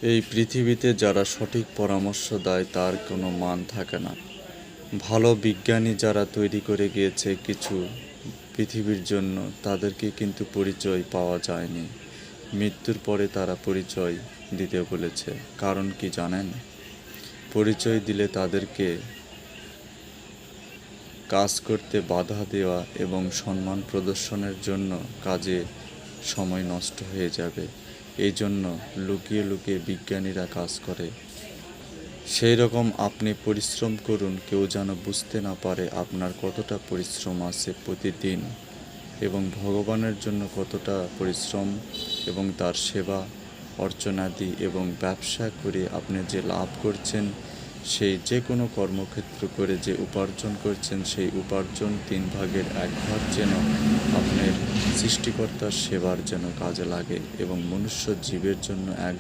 এই পৃথিবীতে যারা সঠিক পরামর্শ দেয় তার কোনো মান থাকে না। ভালো বিজ্ঞানী যারা তৈরি করে গিয়েছে কিছু পৃথিবীর জন্য, তাদেরকে কিন্তু পরিচয় পাওয়া যায়নি। মৃত্যুর পরে তারা পরিচয় দিতে বলেছে। কারণ কি জানেন? পরিচয় দিলে তাদেরকে কাজ করতে বাধা দেওয়া এবং সম্মান প্রদর্শনের জন্য কাজে সময় নষ্ট হয়ে যাবে। এই জন্য লুকিয়ে লুকিয়ে বিজ্ঞানীরা কাজ করে। সেই রকম আপনি পরিশ্রম করুন, কেউ যেন বুঝতে না পারে আপনার কতটা পরিশ্রম আছে প্রতিদিন এবং ভগবানের জন্য কতটা পরিশ্রম এবং তার সেবা অর্চনাদি এবং ব্যবসা করে আপনি যে লাভ করছেন, সেই যে কোনো কর্মক্ষেত্র করে যে উপার্জন করছেন, সেই উপার্জন 3 ভাগের 1 ভাগ যেন আপনার সৃষ্টিকর্তার সেবার যেন কাজে লাগে এবং মনুষ্য জীবের জন্য এক